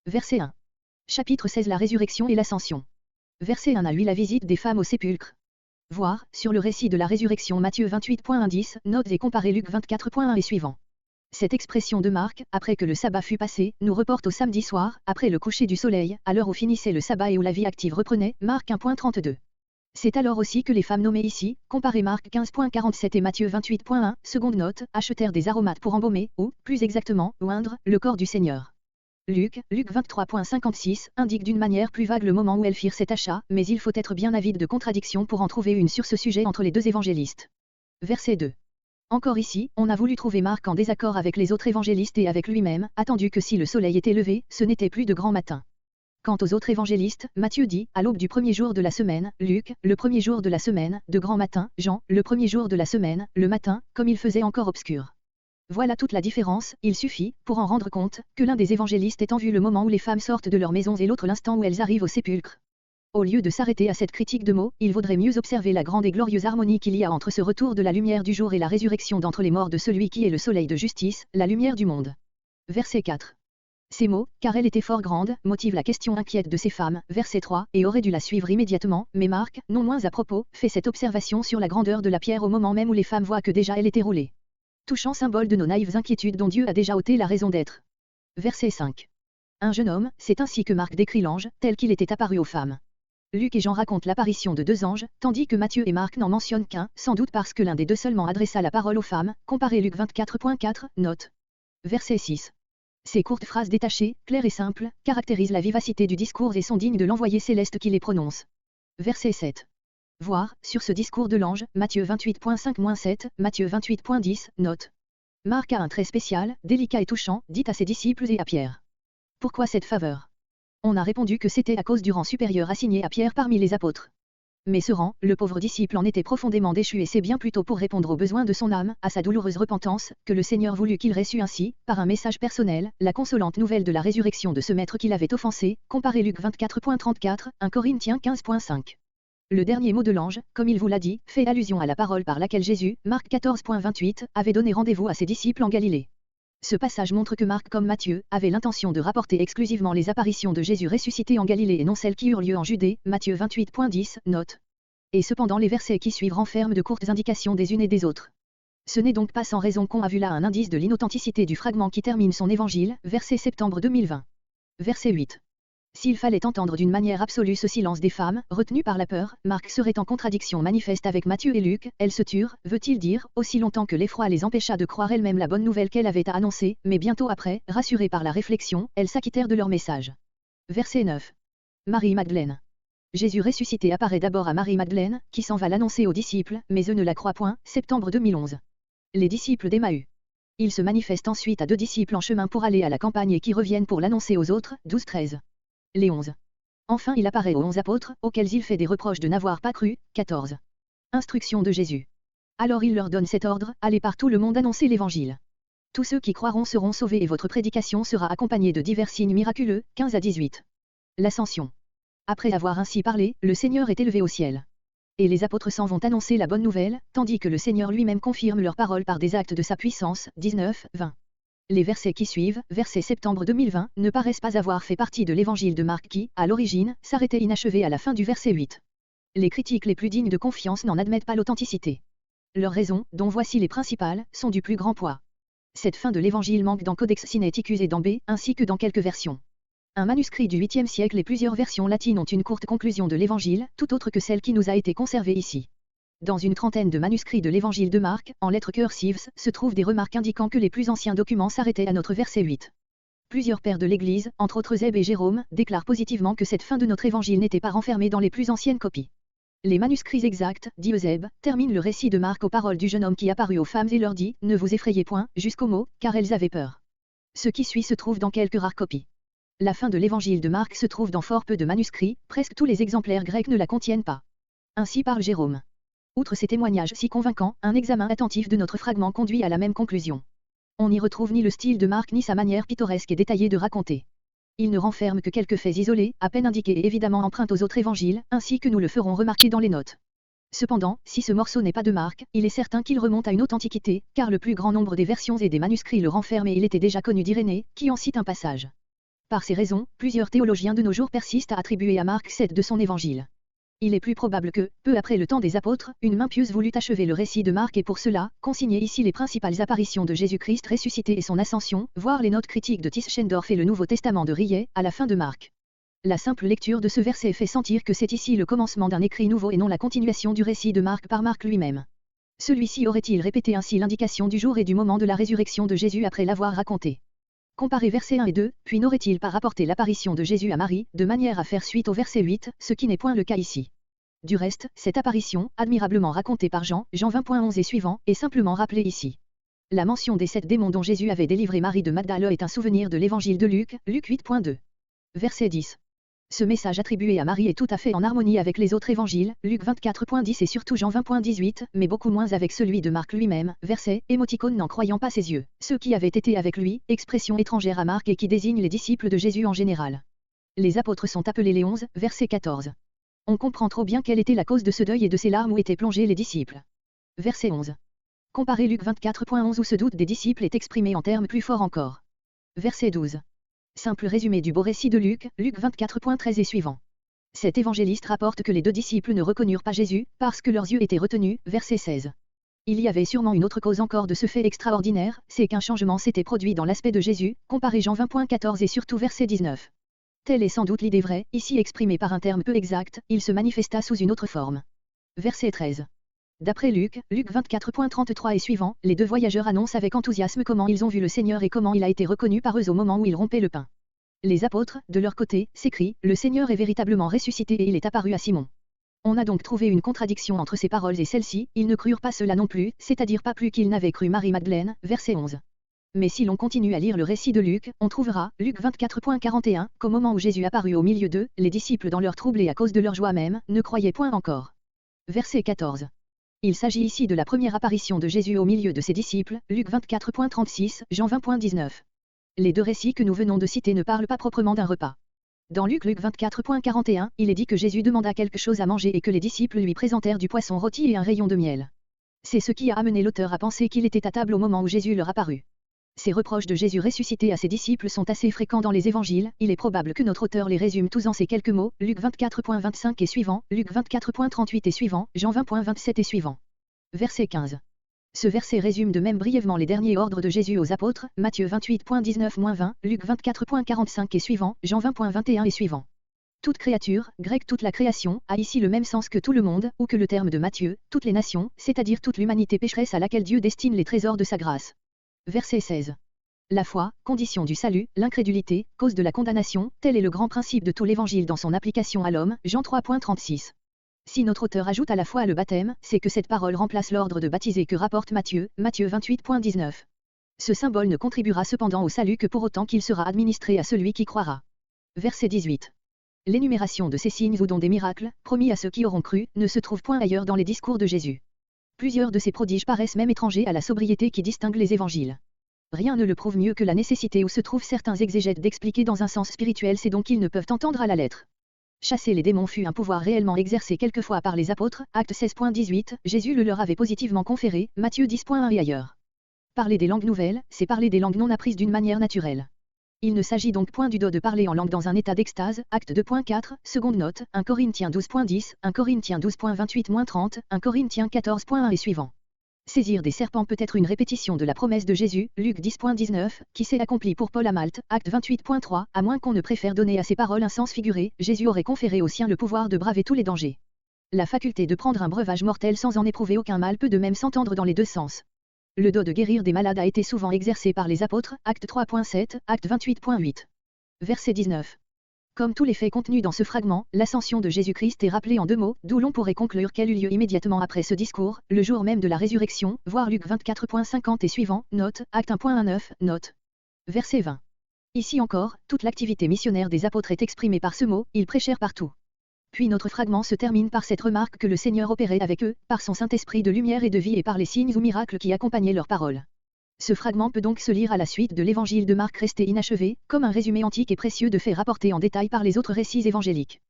Verset 1. Chapitre 16. La résurrection et l'ascension. Verset 1 à 8. La visite des femmes au sépulcre. Voir, sur le récit de la résurrection Matthieu 28.10, notes et comparer Luc 24.1 et suivant. Cette expression de Marc, après que le sabbat fut passé, nous reporte au samedi soir, après le coucher du soleil, à l'heure où finissait le sabbat et où la vie active reprenait, Marc 1.32. C'est alors aussi que les femmes nommées ici, comparez Marc 15.47 et Matthieu 28.1, seconde note, achetèrent des aromates pour embaumer, ou, plus exactement, oindre, le corps du Seigneur. Luc 23.56, indique d'une manière plus vague le moment où elles firent cet achat, mais il faut être bien avide de contradictions pour en trouver une sur ce sujet entre les deux évangélistes. Verset 2. Encore ici, on a voulu trouver Marc en désaccord avec les autres évangélistes et avec lui-même, attendu que si le soleil était levé, ce n'était plus de grand matin. Quant aux autres évangélistes, Matthieu dit, à l'aube du premier jour de la semaine, Luc, le premier jour de la semaine, de grand matin, Jean, le premier jour de la semaine, le matin, comme il faisait encore obscur. Voilà toute la différence, il suffit, pour en rendre compte, que l'un des évangélistes ait en vue le moment où les femmes sortent de leurs maisons et l'autre l'instant où elles arrivent au sépulcre. Au lieu de s'arrêter à cette critique de mots, il vaudrait mieux observer la grande et glorieuse harmonie qu'il y a entre ce retour de la lumière du jour et la résurrection d'entre les morts de celui qui est le soleil de justice, la lumière du monde. Verset 4. Ces mots, car elle était fort grande, motivent la question inquiète de ces femmes, verset 3, et aurait dû la suivre immédiatement, mais Marc, non moins à propos, fait cette observation sur la grandeur de la pierre au moment même où les femmes voient que déjà elle était roulée. Touchant symbole de nos naïves inquiétudes dont Dieu a déjà ôté la raison d'être. Verset 5. Un jeune homme, c'est ainsi que Marc décrit l'ange, tel qu'il était apparu aux femmes. Luc et Jean racontent l'apparition de deux anges, tandis que Matthieu et Marc n'en mentionnent qu'un, sans doute parce que l'un des deux seulement adressa la parole aux femmes, comparez Luc 24.4, note. Verset 6. Ces courtes phrases détachées, claires et simples, caractérisent la vivacité du discours et sont dignes de l'envoyé céleste qui les prononce. Verset 7. Voir, sur ce discours de l'ange, Matthieu 28.5-7, Matthieu 28.10, note. Marc a un trait spécial, délicat et touchant, dit à ses disciples et à Pierre. Pourquoi cette faveur ? On a répondu que c'était à cause du rang supérieur assigné à Pierre parmi les apôtres. Mais ce rang, le pauvre disciple en était profondément déchu et c'est bien plutôt pour répondre aux besoins de son âme, à sa douloureuse repentance, que le Seigneur voulut qu'il reçût ainsi, par un message personnel, la consolante nouvelle de la résurrection de ce maître qu'il avait offensé, comparez Luc 24.34, 1 Corinthiens 15.5. Le dernier mot de l'ange, comme il vous l'a dit, fait allusion à la parole par laquelle Jésus, Marc 14.28, avait donné rendez-vous à ses disciples en Galilée. Ce passage montre que Marc comme Matthieu, avait l'intention de rapporter exclusivement les apparitions de Jésus ressuscité en Galilée et non celles qui eurent lieu en Judée, Matthieu 28.10, note. Et cependant les versets qui suivent renferment de courtes indications des unes et des autres. Ce n'est donc pas sans raison qu'on a vu là un indice de l'inauthenticité du fragment qui termine son évangile, verset septembre 2020. Verset 8. S'il fallait entendre d'une manière absolue ce silence des femmes, retenues par la peur, Marc serait en contradiction manifeste avec Matthieu et Luc, elles se turent, veut-il dire, aussi longtemps que l'effroi les empêcha de croire elles-mêmes la bonne nouvelle qu'elle avait à annoncer, mais bientôt après, rassurées par la réflexion, elles s'acquittèrent de leur message. Verset 9. Marie-Madeleine. Jésus ressuscité apparaît d'abord à Marie-Madeleine, qui s'en va l'annoncer aux disciples, mais eux ne la croient point, septembre 2011. Les disciples d'Emmaüs. Il se manifeste ensuite à deux disciples en chemin pour aller à la campagne et qui reviennent pour l'annoncer aux autres, 12-13. Les 11. Enfin il apparaît aux 11 apôtres, auxquels il fait des reproches de n'avoir pas cru, 14. Instruction de Jésus. Alors il leur donne cet ordre, allez par tout le monde annoncer l'évangile. Tous ceux qui croiront seront sauvés et votre prédication sera accompagnée de divers signes miraculeux, 15 à 18. L'ascension. Après avoir ainsi parlé, le Seigneur est élevé au ciel. Et les apôtres s'en vont annoncer la bonne nouvelle, tandis que le Seigneur lui-même confirme leurs paroles par des actes de sa puissance, 19, 20. Les versets qui suivent, versets septembre 2020, ne paraissent pas avoir fait partie de l'évangile de Marc qui, à l'origine, s'arrêtait inachevé à la fin du verset 8. Les critiques les plus dignes de confiance n'en admettent pas l'authenticité. Leurs raisons, dont voici les principales, sont du plus grand poids. Cette fin de l'évangile manque dans Codex Sinaiticus et dans B, ainsi que dans quelques versions. Un manuscrit du 8e siècle et plusieurs versions latines ont une courte conclusion de l'évangile, tout autre que celle qui nous a été conservée ici. Dans une trentaine de manuscrits de l'évangile de Marc, en lettres cursives, se trouvent des remarques indiquant que les plus anciens documents s'arrêtaient à notre verset 8. Plusieurs pères de l'Église, entre autres Eusèbe et Jérôme, déclarent positivement que cette fin de notre évangile n'était pas renfermée dans les plus anciennes copies. Les manuscrits exacts, dit Eusèbe, terminent le récit de Marc aux paroles du jeune homme qui apparut aux femmes et leur dit « Ne vous effrayez point » jusqu'au mot « car elles avaient peur ». Ce qui suit se trouve dans quelques rares copies. La fin de l'évangile de Marc se trouve dans fort peu de manuscrits, presque tous les exemplaires grecs ne la contiennent pas. Ainsi parle Jérôme. Outre ces témoignages si convaincants, un examen attentif de notre fragment conduit à la même conclusion. On n'y retrouve ni le style de Marc ni sa manière pittoresque et détaillée de raconter. Il ne renferme que quelques faits isolés, à peine indiqués et évidemment empruntent aux autres évangiles, ainsi que nous le ferons remarquer dans les notes. Cependant, si ce morceau n'est pas de Marc, il est certain qu'il remonte à une autre antiquité, car le plus grand nombre des versions et des manuscrits le renferment et il était déjà connu d'Irénée, qui en cite un passage. Par ces raisons, plusieurs théologiens de nos jours persistent à attribuer à Marc 7 de son évangile. Il est plus probable que, peu après le temps des apôtres, une main pieuse voulut achever le récit de Marc et pour cela, consigner ici les principales apparitions de Jésus-Christ ressuscité et son ascension, voir les notes critiques de Tischendorf et le Nouveau Testament de Rillet, à la fin de Marc. La simple lecture de ce verset fait sentir que c'est ici le commencement d'un écrit nouveau et non la continuation du récit de Marc par Marc lui-même. Celui-ci aurait-il répété ainsi l'indication du jour et du moment de la résurrection de Jésus après l'avoir raconté? Comparez versets 1 et 2, puis n'aurait-il pas rapporté l'apparition de Jésus à Marie, de manière à faire suite au verset 8, ce qui n'est point le cas ici. Du reste, cette apparition, admirablement racontée par Jean 20.11 et suivant, est simplement rappelée ici. La mention des 7 démons dont Jésus avait délivré Marie de Magdala est un souvenir de l'évangile de Luc 8.2. Verset 10. Ce message attribué à Marie est tout à fait en harmonie avec les autres évangiles, Luc 24.10 et surtout Jean 20.18, mais beaucoup moins avec celui de Marc lui-même, verset, émoticône n'en croyant pas ses yeux. Ceux qui avaient été avec lui, expression étrangère à Marc et qui désigne les disciples de Jésus en général. Les apôtres sont appelés les 11, verset 14. On comprend trop bien quelle était la cause de ce deuil et de ces larmes où étaient plongés les disciples. Verset 11. Comparez Luc 24.11 où ce doute des disciples est exprimé en termes plus forts encore. Verset 12. Simple résumé du beau récit de Luc 24.13 et suivant. Cet évangéliste rapporte que les 2 disciples ne reconnurent pas Jésus, parce que leurs yeux étaient retenus, verset 16. Il y avait sûrement une autre cause encore de ce fait extraordinaire, c'est qu'un changement s'était produit dans l'aspect de Jésus, comparez Jean 20.14 et surtout verset 19. Telle est sans doute l'idée vraie, ici exprimée par un terme peu exact, il se manifesta sous une autre forme. Verset 13. D'après Luc 24.33 et suivant, les 2 voyageurs annoncent avec enthousiasme comment ils ont vu le Seigneur et comment il a été reconnu par eux au moment où il rompait le pain. Les apôtres, de leur côté, s'écrient, le Seigneur est véritablement ressuscité et il est apparu à Simon. On a donc trouvé une contradiction entre ces paroles et celles-ci, ils ne crurent pas cela non plus, c'est-à-dire pas plus qu'ils n'avaient cru Marie-Madeleine, verset 11. Mais si l'on continue à lire le récit de Luc, on trouvera, Luc 24.41, qu'au moment où Jésus apparut au milieu d'eux, les disciples dans leur trouble et à cause de leur joie même, ne croyaient point encore. Verset 14. Il s'agit ici de la première apparition de Jésus au milieu de ses disciples, Luc 24.36, Jean 20.19. Les 2 récits que nous venons de citer ne parlent pas proprement d'un repas. Dans Luc 24.41, il est dit que Jésus demanda quelque chose à manger et que les disciples lui présentèrent du poisson rôti et un rayon de miel. C'est ce qui a amené l'auteur à penser qu'il était à table au moment où Jésus leur apparut. Ces reproches de Jésus ressuscité à ses disciples sont assez fréquents dans les évangiles, il est probable que notre auteur les résume tous en ces quelques mots, Luc 24.25 et suivant, Luc 24.38 et suivant, Jean 20.27 et suivant. Verset 15. Ce verset résume de même brièvement les derniers ordres de Jésus aux apôtres, Matthieu 28.19-20, Luc 24.45 et suivant, Jean 20.21 et suivant. Toute créature, grec toute la création, a ici le même sens que tout le monde, ou que le terme de Matthieu, toutes les nations, c'est-à-dire toute l'humanité pécheresse à laquelle Dieu destine les trésors de sa grâce. Verset 16. La foi, condition du salut, l'incrédulité, cause de la condamnation, tel est le grand principe de tout l'évangile dans son application à l'homme, Jean 3.36. Si notre auteur ajoute à la foi le baptême, c'est que cette parole remplace l'ordre de baptiser que rapporte Matthieu 28.19. Ce symbole ne contribuera cependant au salut que pour autant qu'il sera administré à celui qui croira. Verset 18. L'énumération de ces signes ou dons des miracles, promis à ceux qui auront cru, ne se trouve point ailleurs dans les discours de Jésus. Plusieurs de ces prodiges paraissent même étrangers à la sobriété qui distingue les évangiles. Rien ne le prouve mieux que la nécessité où se trouvent certains exégètes d'expliquer dans un sens spirituel ces dons qu'ils ne peuvent entendre à la lettre. Chasser les démons fut un pouvoir réellement exercé quelquefois par les apôtres, acte 16.18, Jésus le leur avait positivement conféré, Matthieu 10.1 et ailleurs. Parler des langues nouvelles, c'est parler des langues non apprises d'une manière naturelle. Il ne s'agit donc point du dos de parler en langue dans un état d'extase, acte 2.4, seconde note, 1 Corinthiens 12.10, 1 Corinthiens 12.28-30, 1 Corinthiens 14.1 et suivant. Saisir des serpents peut être une répétition de la promesse de Jésus, Luc 10.19, qui s'est accomplie pour Paul à Malte, acte 28.3, à moins qu'on ne préfère donner à ces paroles un sens figuré, Jésus aurait conféré aux siens le pouvoir de braver tous les dangers. La faculté de prendre un breuvage mortel sans en éprouver aucun mal peut de même s'entendre dans les 2 sens. Le don de guérir des malades a été souvent exercé par les apôtres, acte 3.7, acte 28.8. Verset 19. Comme tous les faits contenus dans ce fragment, l'ascension de Jésus-Christ est rappelée en 2 mots, d'où l'on pourrait conclure qu'elle eut lieu immédiatement après ce discours, le jour même de la résurrection, voir Luc 24.50 et suivant, note, acte 1.19, note. Verset 20. Ici encore, toute l'activité missionnaire des apôtres est exprimée par ce mot, ils prêchèrent partout. Puis notre fragment se termine par cette remarque que le Seigneur opérait avec eux, par son Saint-Esprit de lumière et de vie et par les signes ou miracles qui accompagnaient leurs paroles. Ce fragment peut donc se lire à la suite de l'évangile de Marc resté inachevé, comme un résumé antique et précieux de faits rapportés en détail par les autres récits évangéliques.